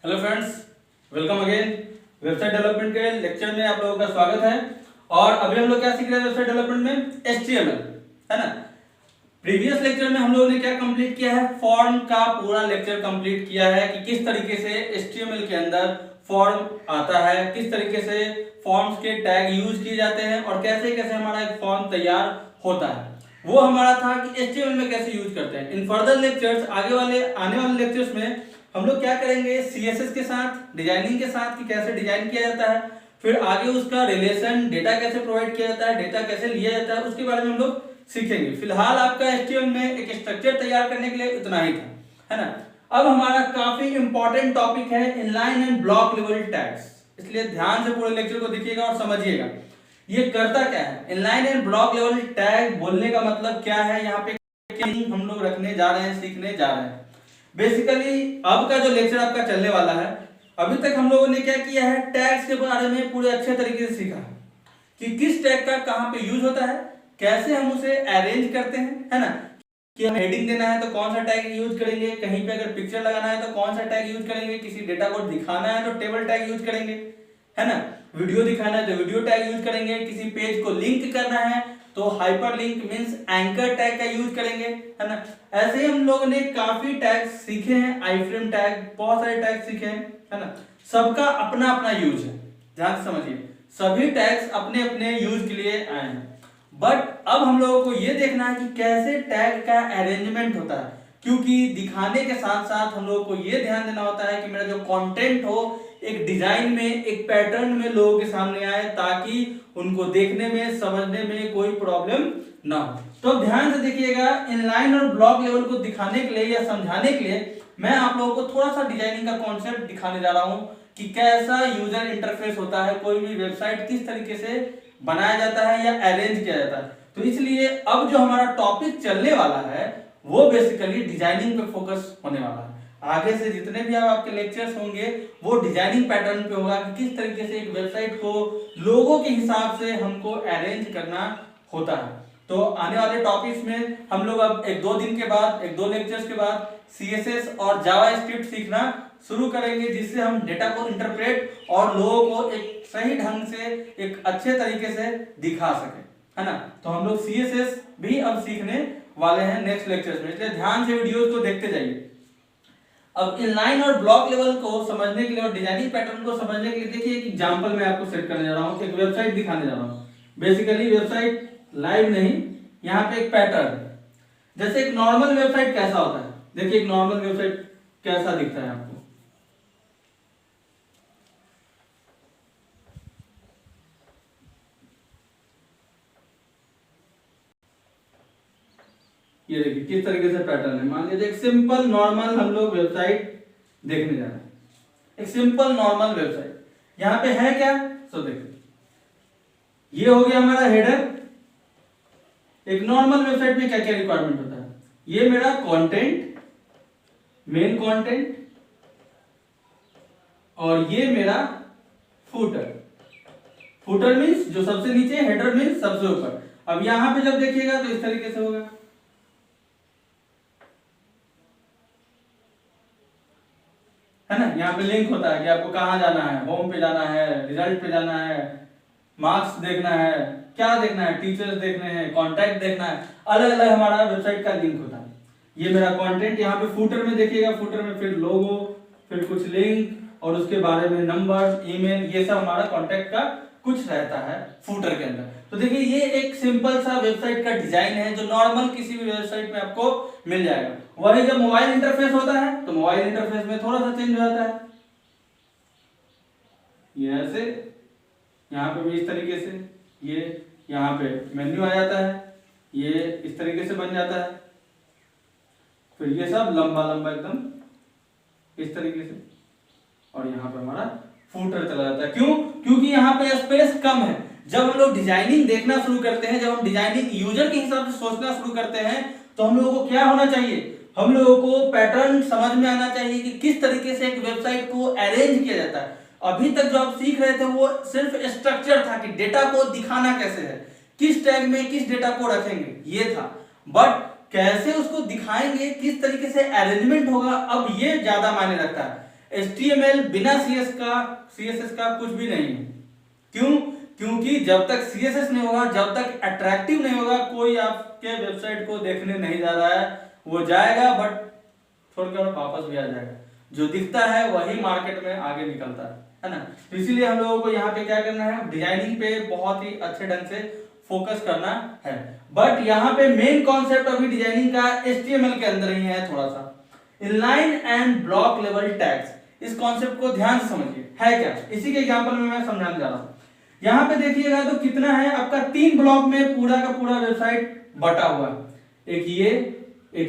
Hello friends, welcome again. Website development के lecture में आप लोगों का स्वागत है। और अभी हम लोग क्या सीख रहे हैं वेबसाइट डेवलपमेंट में? HTML, है ना। प्रीवियस लेक्चर में हम लोगों ने क्या कंप्लीट किया है? फॉर्म का पूरा लेक्चर कंप्लीट किया है कि किस तरीके से HTML के अंदर फॉर्म आता है, किस तरीके से फॉर्म्स के टैग यूज किए जाते हैं और कैसे कैसे हमारा एक फॉर्म तैयार होता है। वो हमारा था कि HTML में कैसे यूज करते हैं। इन फर्दर लेक्चर्स आने वाले लेक्चर्स में हम लोग क्या करेंगे? CSS के साथ, डिजाइनिंग के साथ कि कैसे डिजाइन किया जाता है, फिर आगे उसका रिलेशन, डेटा कैसे प्रोवाइड किया जाता है, डेटा कैसे लिया जाता है, उसके बारे में हम लोग सीखेंगे। फिलहाल आपका HTML में एक स्ट्रक्चर तैयार करने के लिए इतना ही था, है ना। अब हमारा काफी इंपॉर्टेंट टॉपिक है inline and block level tags, इसलिए ध्यान से पूरे लेक्चर को देखिएगा और समझिएगा ये करता क्या है। Inline and block level tag बोलने का मतलब क्या है, यहाँ पे हम लोग रखने जा रहे हैं, सीखने जा रहे हैं। बेसिकली अब का जो लेक्चर आपका चलने वाला है, अभी तक हम लोगों ने क्या किया है? टैग्स के बारे में पूरे अच्छे तरीके से सीखा कि किस टैग का कहां पे यूज होता है, कैसे हम उसे अरेंज करते हैं, है ना। कि हम हेडिंग देना है तो कौन सा टैग यूज करेंगे, कहीं पे अगर पिक्चर लगाना है तो कौन सा टैग यूज करेंगे, किसी डेटा को दिखाना है तो टेबल टैग यूज करेंगे, है ना। वीडियो दिखाना है तो वीडियो टैग यूज करेंगे, किसी पेज को लिंक करना है तो हाइपरलिंक मींस एंकर टैग का यूज करेंगे, है ना। ऐसे ही हम लोगों ने काफी टैग सीखे हैं, आईफ्रेम टैग, बहुत सारे टैग सीखे हैं, है ना। सबका अपना अपना यूज है, ध्यान से समझिए। सभी टैग्स अपने अपने यूज के लिए आए हैं, बट अब हम लोगों को यह देखना है कि कैसे टैग का अरेंजमेंट होता है, क्योंकि दिखाने के साथ साथ हम लोगों को यह ध्यान देना होता है कि मेरा जो कंटेंट हो एक डिजाइन में, एक पैटर्न में लोगों के सामने आए, ताकि उनको देखने में, समझने में कोई प्रॉब्लम ना हो। तो ध्यान से देखिएगा, इनलाइन और ब्लॉक लेवल को दिखाने के लिए या समझाने के लिए मैं आप लोगों को थोड़ा सा डिजाइनिंग का कॉन्सेप्ट दिखाने जा रहा हूं कि कैसा यूजर इंटरफेस होता है, कोई भी वेबसाइट किस तरीके से बनाया जाता है या अरेंज किया जाता है। तो इसलिए अब जो हमारा टॉपिक चलने वाला है वो बेसिकली डिजाइनिंग पे फोकस होने वाला है। आगे से जितने भी आपके लेक्चर्स होंगे वो डिजाइनिंग पैटर्न पे होगा कि किस तरीके से एक वेबसाइट को लोगो के हिसाब से हमको अरेंज करना होता है। तो आने वाले टॉपिक्स में हम लोग अब एक दो दिन के बाद, एक दो लेक्चर्स के बाद CSS और जावास्क्रिप्ट सीखना शुरू करेंगे, जिससे हम डेटा को इंटरप्रेट और लोगों को एक सही ढंग से, एक अच्छे तरीके से दिखा सके, है ना। तो हम लोग CSS भी अब सीखने वाले हैं नेक्स्ट लेक्चर्स में, इसलिए ध्यान से वीडियोस को देखते जाइए। अब इनलाइन और ब्लॉक लेवल को समझने के लिए और डिजाइनिंग पैटर्न को समझने के लिए देखिए एक एग्जांपल मैं आपको सेट करने जा रहा हूं, एक वेबसाइट दिखाने जा रहा हूं। बेसिकली वेबसाइट लाइव नहीं, यहाँ पे एक पैटर्न, जैसे एक नॉर्मल वेबसाइट कैसा होता है, देखिए एक नॉर्मल वेबसाइट कैसा दिखता है आपको। ये देखिए किस तरीके से पैटर्न है। मान लीजिए एक सिंपल नॉर्मल हम लोग वेबसाइट देखने जा रहे हैं, एक सिंपल नॉर्मल वेबसाइट। यहां पे है क्या? सो देखिए ये हो गया हमारा हेडर। एक नॉर्मल वेबसाइट में क्या क्या रिक्वायरमेंट होता है? ये मेरा कंटेंट, मेन कंटेंट, और ये मेरा फुटर। फुटर मींस जो सबसे नीचे, हेडर मींस सबसे ऊपर। अब यहां पे जब देखिएगा तो इस तरीके से होगा, है ना। यहाँ पे लिंक होता है कि आपको कहाँ जाना है, होम पे जाना है, रिजल्ट पे जाना है, मार्क्स देखना है, क्या देखना है, टीचर्स देखने हैं, कॉन्टैक्ट देखना है, अलग अलग हमारा वेबसाइट का लिंक होता है। ये मेरा कंटेंट। यहाँ पे फुटर में देखिएगा, फुटर में फिर लोगो, फिर कुछ लिंक और उसके बारे में नंबर, ईमेल, ये सब हमारा कॉन्टैक्ट का कुछ रहता है फुटर के अंदर। तो देखिए ये एक सिंपल सा वेबसाइट का डिजाइन है जो नॉर्मल किसी भी वेबसाइट में आपको मिल जाएगा। वही जब मोबाइल इंटरफेस होता है तो मोबाइल इंटरफेस में थोड़ा सा चेंज हो जाता है, ये ऐसे, यहाँ पे भी इस तरीके से, ये यहाँ पे मेन्यू आ जाता है, ये इस तरीके से बन जाता है, फिर ये सब लंबा लंबा एकदम इस तरीके से, और यहाँ पे हमारा फुटर चला जाता है। क्यों? क्योंकि यहाँ पे स्पेस कम है। जब हम लोग डिजाइनिंग देखना शुरू करते हैं, जब हम डिजाइनिंग यूजर के हिसाब से सोचना शुरू करते हैं, तो हम लोगों को क्या होना चाहिए? हम लोगों को पैटर्न समझ में आना चाहिए कि किस तरीके से एक वेबसाइट को अरेंज किया जाता है। अभी तक जो आप सीख रहे थे वो सिर्फ स्ट्रक्चर था कि डेटा को दिखाना कैसे है, किस टैग में किस डेटा को रखेंगे, ये था। बट कैसे उसको दिखाएंगे, किस तरीके से अरेंजमेंट होगा, अब ये ज्यादा मायने रखता है। HTML बिना CSS का कुछ भी नहीं है। क्यों? क्योंकि जब तक CSS नहीं होगा, जब तक अट्रैक्टिव नहीं होगा, कोई आपके वेबसाइट को देखने नहीं जा रहा है। वो जाएगा बट छोड़ के वापस भी आ जाएगा। जो दिखता है वही मार्केट में आगे निकलता है ना। तो इसीलिए हम लोगों को यहाँ पे क्या करना है, डिजाइनिंग पे बहुत ही अच्छे ढंग से फोकस करना है। बट यहाँ पे मेन कॉन्सेप्ट अभी डिजाइनिंग का HTML के अंदर ही है थोड़ा सा। Inline and block level tags, इस कॉन्सेप्ट को ध्यान से समझिए है क्या। इसी के एग्जांपल में मैं समझाने जा रहा हूँ। यहाँ पे देखिएगा तो कितना है आपका, 3 ब्लॉक में पूरा का पूरा वेबसाइट बटा हुआ है। एक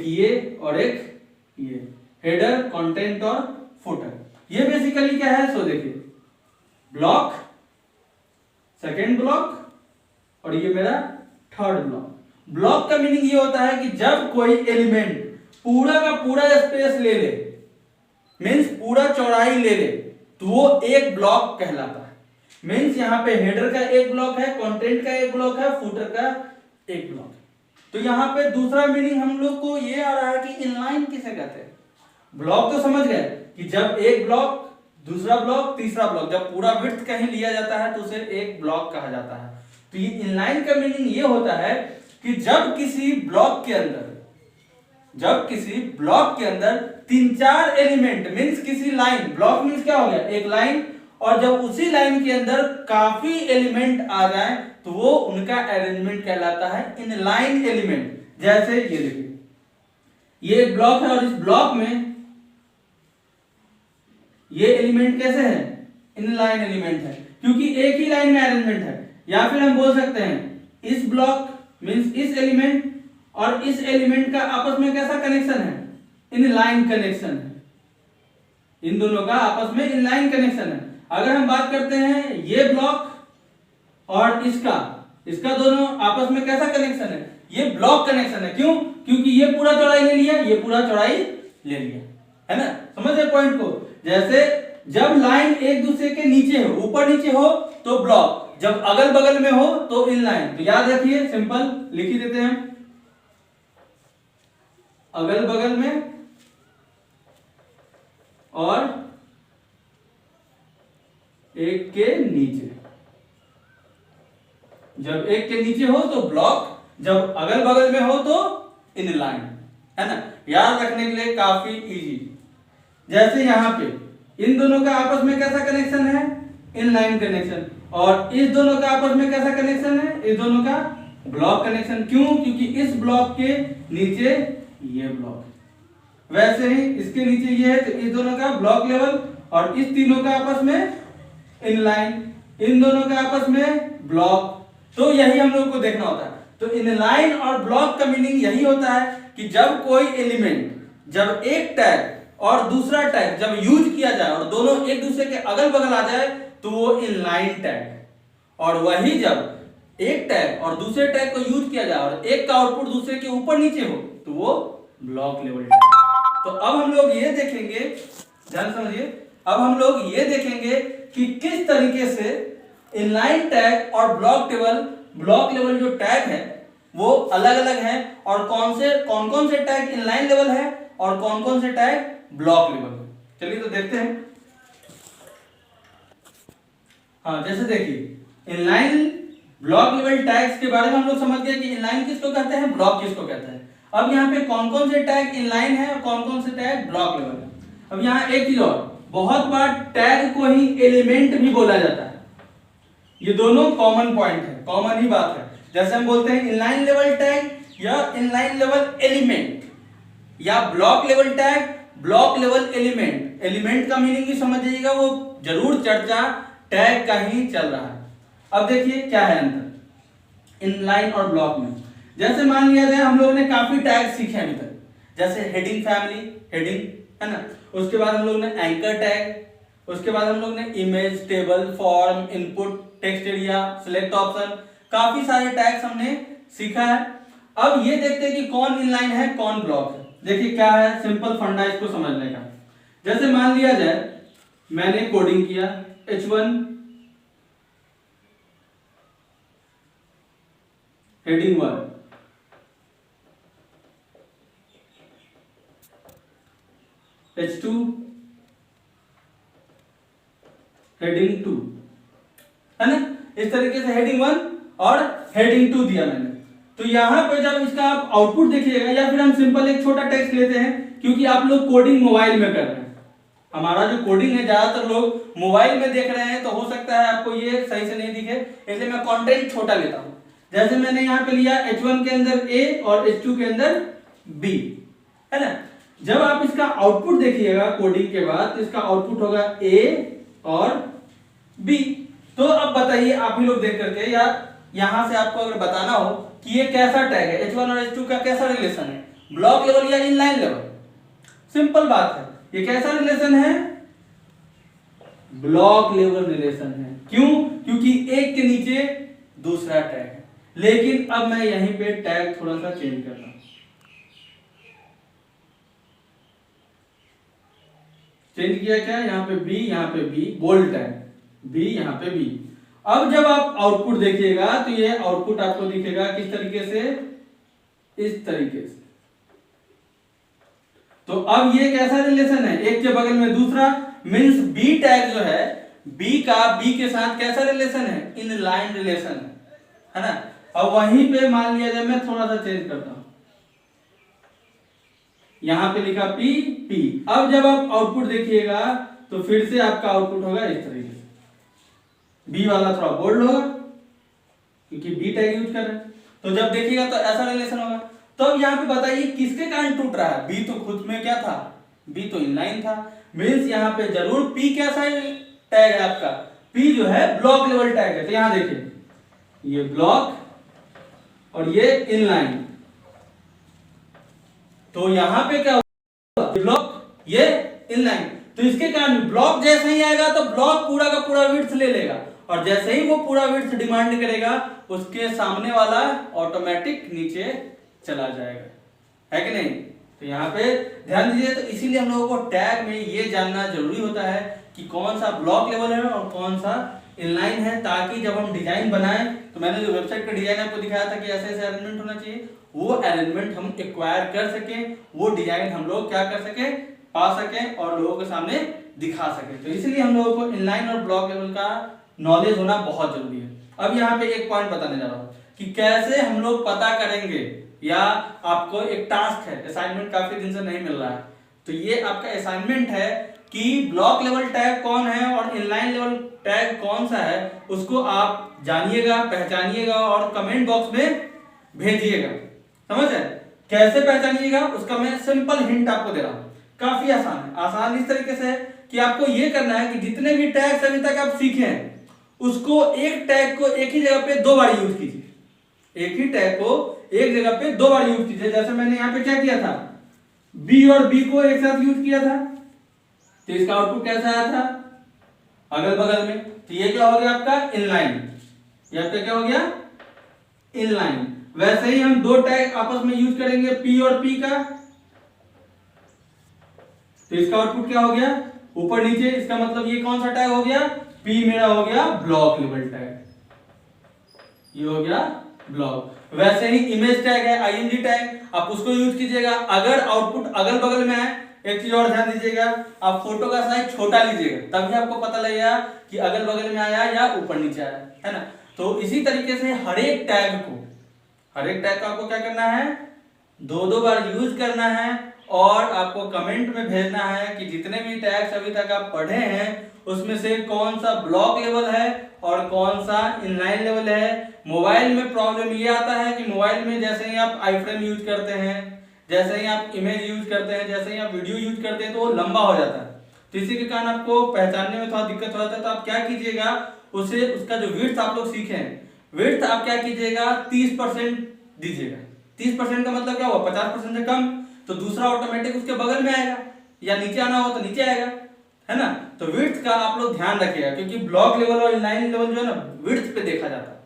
ये और एक ये, हेडर, कंटेंट और फुटर। ये बेसिकली क्या है, सो देखिए ब्लॉक, सेकेंड ब्लॉक और ये मेरा थर्ड ब्लॉक। ब्लॉक का मीनिंग ये होता है कि जब कोई एलिमेंट पूरा का पूरा स्पेस ले ले, मीन्स पूरा चौड़ाई ले ले, तो वो एक ब्लॉक कहलाता है। मीन्स यहाँ पे हेडर का एक ब्लॉक है, कंटेंट का एक ब्लॉक है, फुटर का एक ब्लॉक है। तो यहाँ पे दूसरा मीनिंग हम लोग को ये आ रहा है कि इनलाइन किसे कहते हैं। ब्लॉक तो समझ गए कि जब एक ब्लॉक, दूसरा ब्लॉक, तीसरा ब्लॉक, जब पूरा विड्थ कहीं लिया जाता है तो उसे एक ब्लॉक कहा जाता है। तो ये इनलाइन का मीनिंग ये होता है कि जब किसी ब्लॉक के अंदर 3-4 एलिमेंट, मीन्स किसी लाइन, ब्लॉक मीन्स क्या हो गया, एक लाइन, और जब उसी लाइन के अंदर काफी एलिमेंट आ जाए तो वो उनका अरेंजमेंट कहलाता है इनलाइन एलिमेंट। जैसे ये देखिए, ये एक ब्लॉक है और इस ब्लॉक में ये एलिमेंट कैसे है, इनलाइन एलिमेंट है, क्योंकि एक ही लाइन में अरेंजमेंट है। या फिर हम बोल सकते हैं इस ब्लॉक मींस इस एलिमेंट और इस एलिमेंट का आपस में कैसा कनेक्शन है, इनलाइन कनेक्शन है। इन दोनों का आपस में इनलाइन कनेक्शन है। अगर हम बात करते हैं ये ब्लॉक और इसका दोनों आपस में कैसा कनेक्शन है, ये ब्लॉक कनेक्शन है। क्यों? क्योंकि ये पूरा चौड़ाई ले लिया, ये पूरा चौड़ाई ले लिया, है ना। समझ रहे पॉइंट को। जैसे जब लाइन एक दूसरे के नीचे हो, ऊपर नीचे हो तो ब्लॉक, जब अगल बगल में हो तो इनलाइन। तो याद रखिए, सिंपल लिख ही देते हैं, अगल बगल में और एक के नीचे। जब एक के नीचे हो तो ब्लॉक, जब अगल बगल में हो तो इनलाइन, है ना। याद रखने के लिए काफी इजी। जैसे यहां पे इन दोनों का आपस में कैसा कनेक्शन है, इनलाइन कनेक्शन, और इस दोनों का आपस में कैसा कनेक्शन है, इस दोनों का ब्लॉक कनेक्शन। क्यों? क्योंकि इस ब्लॉक के नीचे ये ब्लॉक, वैसे ही इसके नीचे ये है, तो इस दोनों का ब्लॉक लेवल, और इस तीनों का आपस में इनलाइन, इन दोनों का आपस में ब्लॉक। तो यही हम लोग को देखना होता है। तो इनलाइन और ब्लॉक का मीनिंग यही होता है कि जब कोई एलिमेंट, जब एक टैग और दूसरा टैग जब यूज किया जाए और दोनों एक दूसरे के अगल बगल आ जाए तो वो इनलाइन टैग है। और वही जब एक टैग और दूसरे टैग को यूज किया जाए और एक का आउटपुट दूसरे के ऊपर नीचे हो तो वो ब्लॉक लेवल टैग। तो अब हम लोग ये देखेंगे, ध्यान समझिए, अब हम लोग ये देखेंगे कि किस तरीके से इनलाइन टैग और ब्लॉक लेवल जो टैग है वो अलग अलग है, और कौन कौन से टैग इनलाइन लेवल है और कौन कौन से टैग ब्लॉक लेवल है। चलिए तो देखते हैं। हाँ, जैसे देखिए इनलाइन ब्लॉक लेवल टैग्स के बारे में हम लोग समझ गए कि इनलाइन किसको कहते हैं, ब्लॉक किसको कहते हैं। अब यहाँ पे कौन कौन से टैग इनलाइन है और कौन कौन से टैग ब्लॉक लेवल है। अब यहाँ एक चीज और, बहुत बार टैग को ही एलिमेंट भी बोला जाता है। ये दोनों कॉमन पॉइंट है, कॉमन ही बात है। जैसे हम बोलते हैं इनलाइन लेवल टैग या इनलाइन लेवल एलिमेंट, या block level tag, block level element. Element का मीनिंग भी समझ जाइएगा, वो जरूर चर्चा टैग का ही चल रहा है। अब देखिए क्या है अंतर इनलाइन और ब्लॉक में। जैसे मान लिया जाए हम लोगों ने काफी टैग सीखे अभी तक, जैसे हेडिंग फैमिली, हेडिंग, है ना। उसके बाद हम लोग ने एंकर टैग, उसके बाद हम लोग ने image, table, form, input, text area, select option, काफी सारे टैग्स हमने सीखा है। अब ये देखते हैं कि कौन इनलाइन है कौन ब्लॉक है। देखिए क्या है सिंपल फंडा इसको समझने का। जैसे मान लिया जाए मैंने कोडिंग किया H1 हेडिंग 1, H2 हेडिंग 2, है ना। इस तरीके से हेडिंग 1 और हेडिंग 2 दिया मैंने। तो यहाँ पे जब इसका आप आउटपुट देखिएगा, या फिर हम सिंपल एक छोटा टेक्स्ट लेते हैं, क्योंकि आप लोग कोडिंग मोबाइल में कर रहे हैं। हमारा जो कोडिंग है ज्यादातर लोग मोबाइल में देख रहे हैं, तो हो सकता है आपको ये सही से नहीं दिखे, इसलिए मैं कंटेंट छोटा लेता हूं। जैसे मैंने यहाँ पे लिया H1 के अंदर A और H2 के अंदर B, है ना। जब आप इसका आउटपुट देखिएगा कोडिंग के बाद, तो इसका आउटपुट होगा A और B। तो अब बताइए आप ही लोग देख करके, या यहां से आपको अगर बताना हो कि ये कैसा टैग है, H1 और H2 का कैसा रिलेशन है, ब्लॉक लेवल या इनलाइन लेवल। सिंपल बात है, ये कैसा रिलेशन है, ब्लॉक लेवल रिलेशन है। क्यों? क्योंकि एक के नीचे दूसरा टैग है। लेकिन अब मैं यहीं पे टैग थोड़ा सा चेंज कर रहा हूं, चेंज किया क्या, यहां पे B, यहां पे B, बोल्ड टैग, B यहां पे B। अब जब आप आउटपुट देखिएगा, तो ये आउटपुट आपको दिखेगा किस तरीके से, इस तरीके से। तो अब ये कैसा रिलेशन है, एक के बगल में दूसरा, मींस बी टैग जो है, बी का बी के साथ कैसा रिलेशन है, इनलाइन रिलेशन है ना। अब वहीं पे मान लिया जाए, मैं थोड़ा सा चेंज करता हूं, यहां पे लिखा P P। अब जब आप आउटपुट देखिएगा, तो फिर से आपका आउटपुट होगा इस तरीके से, बी वाला थोड़ा बोल्ड होगा क्योंकि बी टैग यूज कर रहे हैं। तो जब देखिएगा तो ऐसा रिलेशन होगा। तो अब यहाँ पे बताइए किसके कारण टूट रहा है, बी तो खुद में क्या था, बी तो इनलाइन था, मींस यहाँ पे जरूर पी कैसा टैग है आपका, पी जो है ब्लॉक लेवल टैग है। तो यहां देखिए ये ब्लॉक और ये इनलाइन, तो यहां पे क्या होगा, ब्लॉक ये इनलाइन। तो इसके कारण ब्लॉक जैसे ही आएगा तो ब्लॉक पूरा का पूरा विड्थ ले लेगा, और जैसे ही वो पूरा विड्थ डिमांड करेगा, उसके सामने वाला ऑटोमेटिक नीचे चला जाएगा, है कि नहीं। तो यहाँ पे ध्यान दीजिए। तो इसीलिए हम लोगों को टैग में ये जानना जरूरी होता है कि कौन सा ब्लॉक लेवल है और कौन सा इनलाइन है, ताकि जब हम डिजाइन बनाएं, तो मैंने जो वेबसाइट का डिजाइन आपको दिखाया था कि ऐसे ऐसे अरेंजमेंट होना चाहिए, वो अरेंजमेंट हम एक्वायर कर सकें, वो डिजाइन हम लोग क्या कर सके, पा सकें और लोगों के सामने दिखा सकें। तो इसलिए हम लोगों को इनलाइन और ब्लॉक लेवल का नॉलेज होना बहुत जरूरी है। अब यहाँ पे एक पॉइंट बताने जा रहा हूँ कि कैसे हम लोग पता करेंगे, या आपको एक टास्क है, असाइनमेंट काफी दिन से नहीं मिल रहा है, तो ये आपका असाइनमेंट है कि ब्लॉक लेवल टैग कौन है और इनलाइन लेवल टैग कौन सा है, उसको आप जानिएगा, पहचानिएगा और कमेंट बॉक्स में भेजिएगा। समझ है? कैसे पहचानिएगा उसका मैं सिंपल हिंट आपको दे रहा हूं, काफी आसान है। आसान इस तरीके से कि आपको ये करना है कि जितने भी टैग्स अभी तक आप सीखे हैं, उसको एक टैग को एक ही जगह पे 2 बार यूज कीजिए, एक ही टैग को एक जगह पे 2 बार यूज कीजिए। जैसे मैंने यहाँ पे क्या किया था, बी और बी को एक साथ यूज किया था, तो इसका आउटपुट कैसा आया था, अगल बगल में। तो ये क्या हो गया आपका इनलाइन, ये आपका क्या हो गया इनलाइन। वैसे ही हम 2 टैग आपस में यूज करेंगे पी और पी का, तो इसका आउटपुट क्या हो गया ऊपर नीचे। इसका मतलब ये कौन सा टैग हो गया, पी मेरा हो गया ब्लॉक लेवल टैग, ये हो गया ब्लॉक। वैसे ही इमेज टैग है आईएनजी टैग, आप उसको यूज कीजिएगा। अगर आउटपुट अगल बगल में है, एक चीज और ध्यान दीजिएगा, आप फोटो का साइज छोटा लीजिएगा, तभी आपको पता लगेगा कि अगल बगल में आया या ऊपर नीचे आया, है ना। तो इसी तरीके से हर एक टैग को आपको क्या करना है, 2 बार यूज करना है, और आपको कमेंट में भेजना है कि जितने भी टैग्स अभी तक आप पढ़े हैं, उसमें से कौन सा ब्लॉक लेवल है और कौन सा इनलाइन लेवल है। मोबाइल में प्रॉब्लम ये आता है कि मोबाइल में जैसे ही आप आईफ्रेम यूज करते हैं, जैसे ही आप इमेज यूज करते हैं, जैसे ही आप वीडियो यूज करते हैं, तो वो लंबा हो जाता है। तो इसी के कारण आपको पहचानने में थोड़ा दिक्कत हो जाता है। तो आप क्या कीजिएगा, उसे उसका जो विड्थ आप लोग सीखे हैं, विड्थ आप क्या कीजिएगा 30% दीजिएगा। 30% का मतलब क्या हुआ, 50% से कम, तो दूसरा ऑटोमेटिक उसके बगल में आएगा, या नीचे आना हो तो नीचे आएगा, है ना। तो विड्थ का आप लोग ध्यान रखिएगा, क्योंकि ब्लॉक लेवल और इनलाइन लेवल जो है ना, विड्थ पे देखा जाता है।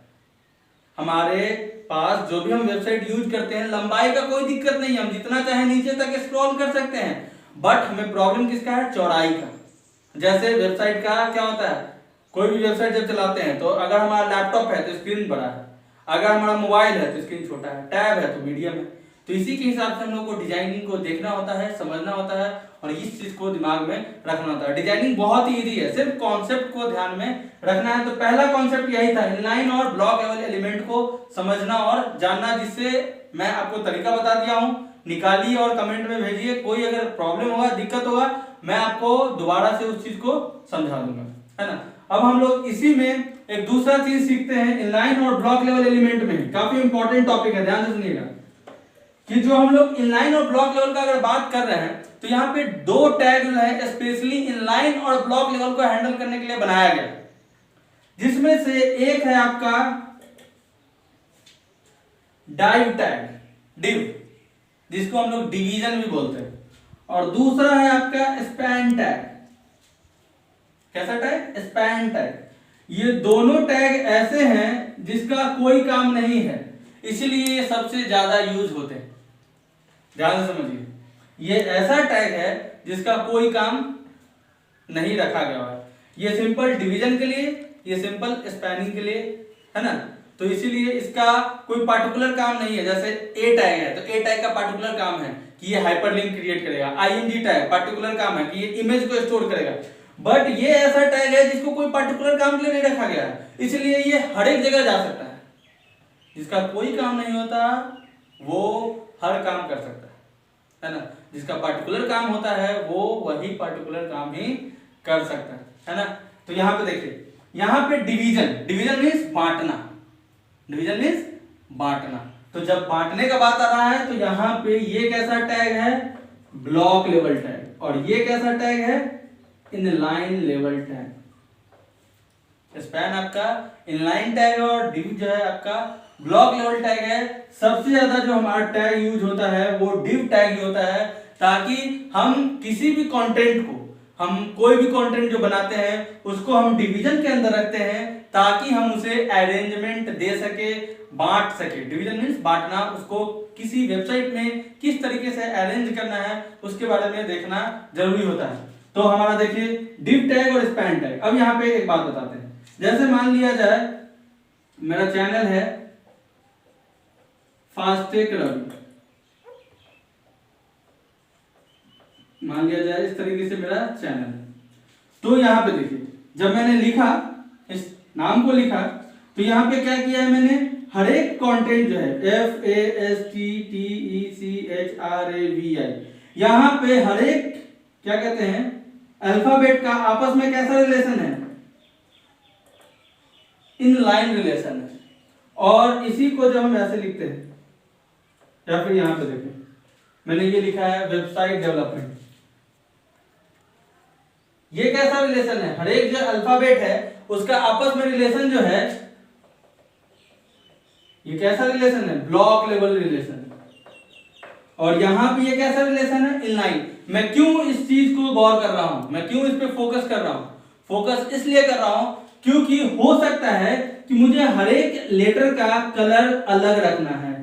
हमारे पास जो भी हम वेबसाइट यूज करते हैं, लंबाई का कोई दिक्कत नहीं है, हम जितना चाहे नीचे तक स्क्रॉल कर सकते हैं, बट हमें प्रॉब्लम किसका है, चौड़ाई का। जैसे वेबसाइट का क्या होता है, कोई भी वेबसाइट जब चलाते हैं, तो अगर हमारा लैपटॉप है तो स्क्रीन बड़ा है, अगर हमारा मोबाइल है तो स्क्रीन छोटा है, टैब है तो मीडियम है। तो तो इसी के हिसाब से हम लोग को डिजाइनिंग को देखना होता है, समझना होता है और इस चीज को दिमाग में रखना होता है। डिजाइनिंग बहुत ही इजी है, सिर्फ कॉन्सेप्ट को ध्यान में रखना है। तो पहला कॉन्सेप्ट यही था, इनलाइन और ब्लॉक लेवल एलिमेंट को समझना और जानना, जिससे मैं आपको तरीका बता दिया हूं। निकालिए और कमेंट में भेजिए, कोई अगर प्रॉब्लम होगा, दिक्कत होगा, मैं आपको दोबारा से उस चीज को समझा दूंगा, है ना। अब हम लोग इसी में एक दूसरा चीज सीखते हैं, इनलाइन और ब्लॉक लेवल एलिमेंट में काफी इंपॉर्टेंट टॉपिक है, ध्यान से सुनिएगा कि जो हम लोग इनलाइन और ब्लॉक लेवल का अगर बात कर रहे हैं तो यहाँ पे दो टैग जो है स्पेशली इनलाइन और ब्लॉक लेवल को हैंडल करने के लिए बनाया गया, जिसमें से एक है आपका डाइव टैग, डिव, जिसको हम लोग डिवीजन भी बोलते हैं, और दूसरा है आपका स्पैन टैग। कैसा टैग? Span tag. ये दोनों टैग ऐसे हैं जिसका कोई काम नहीं है, इसीलिए ये सबसे ज्यादा यूज होते हैं। ध्यान से समझिए, ये ऐसा टैग है जिसका कोई काम नहीं रखा गया है। ये सिंपल डिवीजन के लिए, ये सिंपल स्पैनिंग के लिए, है ना। तो इसीलिए इसका कोई पार्टिकुलर काम नहीं है। जैसे ए टैग है तो ए टैग का पार्टिकुलर काम है कि ये हाइपरलिंक क्रिएट करेगा। आईएनजी टैग पार्टिकुलर काम है कि ये इमेज को स्टोर करेगा। बट ये ऐसा टैग है जिसको कोई पार्टिकुलर काम के लिए नहीं रखा गया है, इसलिए ये हर एक जगह जा सकता है। जिसका कोई काम नहीं होता वो हर काम कर सकता है ना। जिसका पार्टिकुलर काम होता है वो वही पार्टिकुलर काम ही कर सकता है ना। तो यहाँ पे देखिए, यहाँ पे डिवीजन, डिवीजन मीन्स बांटना, डिवीजन मीन्स बांटना। तो जब बांटने का बात आ रहा है तो यहाँ पे ये कैसा टैग है? Block level tag. और ये कैसा टैग है? Inline level tag. स्पैन आपका इनलाइन टैग और डिव जो है आपका ब्लॉक लेवल टैग है। सबसे ज्यादा जो हमारा टैग यूज होता है वो डिव टैग ही होता है, ताकि हम किसी भी कंटेंट को, हम कोई भी कंटेंट जो बनाते हैं उसको हम डिवीजन के अंदर रखते हैं ताकि हम उसे अरेंजमेंट दे सके, बांट सके। डिवीजन मीन्स बांटना, उसको किसी वेबसाइट में किस तरीके से अरेंज करना है उसके बारे में देखना जरूरी होता है। तो हमारा देखिए डिव टैग और स्पैन टैग। अब यहाँ पे एक बात बताते हैं, जैसे मान लिया जाए मेरा चैनल है फास्टैग रवि, मान लिया जाए इस तरीके से मेरा चैनल है। तो यहाँ पे देखिए जब मैंने लिखा, इस नाम को लिखा, तो यहाँ पे क्या किया है मैंने, हर एक कंटेंट जो है FASTTECHRAVI, यहाँ पे हर एक क्या कहते हैं अल्फाबेट का आपस में कैसा रिलेशन है? इनलाइन रिलेशन है। और इसी को जब हम ऐसे लिखते हैं, या फिर यहाँ पे देखिए मैंने ये लिखा है वेबसाइट डेवलपमेंट, ये कैसा रिलेशन है? हर एक जो अल्फाबेट है उसका आपस में रिलेशन जो है, ये कैसा रिलेशन है? Block level relation. और यहां पे ये कैसा रिलेशन है? इनलाइन। मैं क्यों इस चीज को गौर कर रहा हूं, मैं क्यों इस पे फोकस कर रहा हूं? फोकस इसलिए कर रहा हूं क्योंकि हो सकता है कि मुझे हर एक लेटर का कलर अलग रखना है।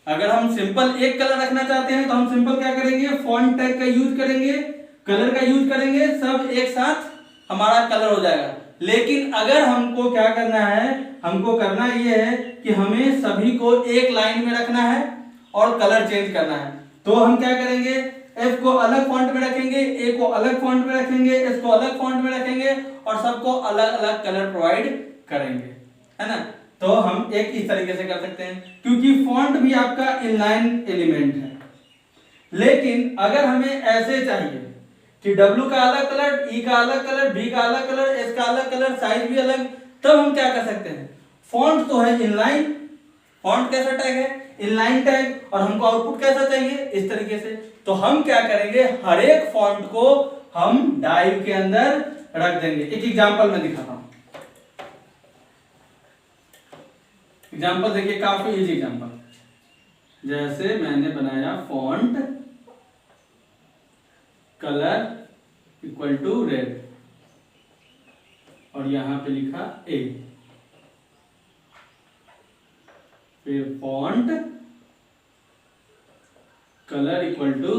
अगर हम सिंपल एक कलर रखना चाहते हैं तो हम सिंपल क्या करेंगे? फॉन्ट टैग का यूज करेंगे, कलर का यूज करेंगे, सब एक साथ हमारा कलर हो जाएगा। लेकिन अगर हमको क्या करना है, हमको करना यह है कि हमें सभी को एक लाइन में रखना है और कलर चेंज करना है। तो हम क्या करेंगे? F को अलग फॉन्ट में रखेंगे, A को अलग फॉन्ट में रखेंगे, S को अलग फॉन्ट में रखेंगे और सबको अलग अलग कलर प्रोवाइड करेंगे, है ना। तो हम एक इस तरीके से कर सकते हैं क्योंकि फॉन्ट भी आपका इनलाइन एलिमेंट है। लेकिन अगर हमें ऐसे चाहिए कि W का अलग कलर, E का अलग कलर, B का अलग कलर, S का अलग कलर, साइज भी अलग, तब हम क्या कर सकते हैं? फॉन्ट तो है इनलाइन, फॉन्ट कैसा टैग है? Inline tag. और हमको आउटपुट कैसा चाहिए? इस तरीके से। तो हम क्या करेंगे? हर एक फॉन्ट को हम डाइव के अंदर रख देंगे। एक एग्जांपल मैं दिखाता हूं। एग्जांपल देखिए, काफी इजी एग्जांपल। जैसे मैंने बनाया font colour equal to red और यहां पे लिखा A, फिर font colour equal to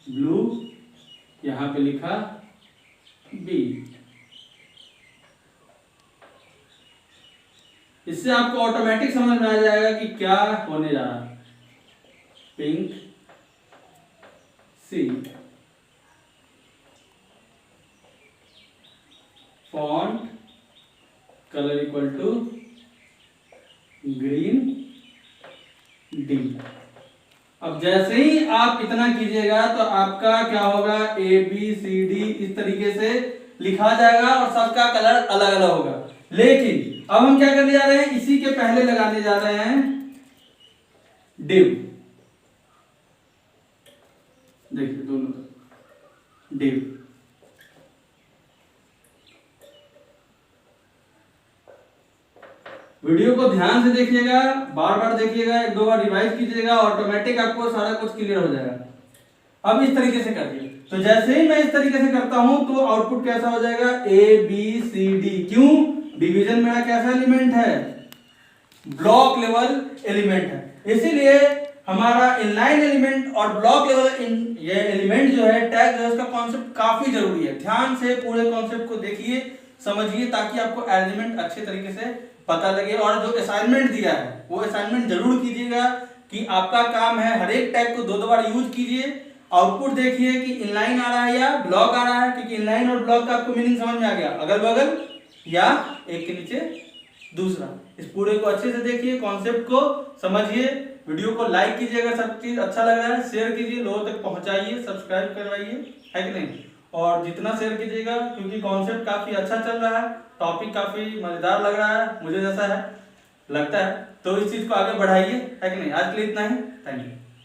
blue, यहां पे लिखा B, इससे आपको ऑटोमेटिक समझ में आ जाएगा कि क्या होने जा रहा है। Pink C, font colour equal to green D. अब जैसे ही आप इतना कीजिएगा तो आपका क्या होगा, ए बी सी डी इस तरीके से लिखा जाएगा और सबका कलर अलग अलग होगा। लेकिन अब हम क्या करने जा रहे हैं, इसी के पहले लगाने जा रहे हैं डिव। देखिए दोनों डिव। वीडियो को ध्यान से देखिएगा, बार बार देखिएगा, एक दो बार रिवाइज कीजिएगा, ऑटोमेटिक आपको सारा कुछ क्लियर हो जाएगा। अब इस तरीके से करिए। तो जैसे ही मैं इस तरीके से करता हूं तो आउटपुट कैसा हो जाएगा, ए बी सी डी। क्यों? डिवीजन मेरा कैसा एलिमेंट है, ब्लॉक लेवल एलिमेंट है। इसीलिए हमारा इनलाइन एलिमेंट और ब्लॉक लेवल ये एलिमेंट जो है, टैग जो है, उसका कॉन्सेप्ट काफी जरूरी है। ध्यान से पूरे कॉन्सेप्ट को देखिए, समझिए, ताकि आपको अरेंजमेंट अच्छे तरीके से पता लगे। और जो असाइनमेंट दिया है वो असाइनमेंट जरूर कीजिएगा कि आपका काम है हर एक टैग को दो बार यूज कीजिए। आउटपुट देखिए कि इनलाइन आ रहा है या ब्लॉक आ रहा है, क्योंकि इनलाइन और ब्लॉक का आपको मीनिंग समझ में आ गया, अगल बगल या एक के नीचे दूसरा। इस पूरे को अच्छे से देखिए, कॉन्सेप्ट को समझिए। वीडियो को लाइक कीजिए अगर सब चीज अच्छा लग रहा है, शेयर कीजिए, लोगों तक पहुंचाइए, सब्सक्राइब करवाइए, है कि नहीं। और जितना शेयर कीजिएगा, क्योंकि कॉन्सेप्ट काफी अच्छा चल रहा है, टॉपिक काफी मजेदार लग रहा है, मुझे जैसा है लगता है, तो इस चीज को आगे बढ़ाइए, है कि नहीं। आज के लिए इतना ही, थैंक यू।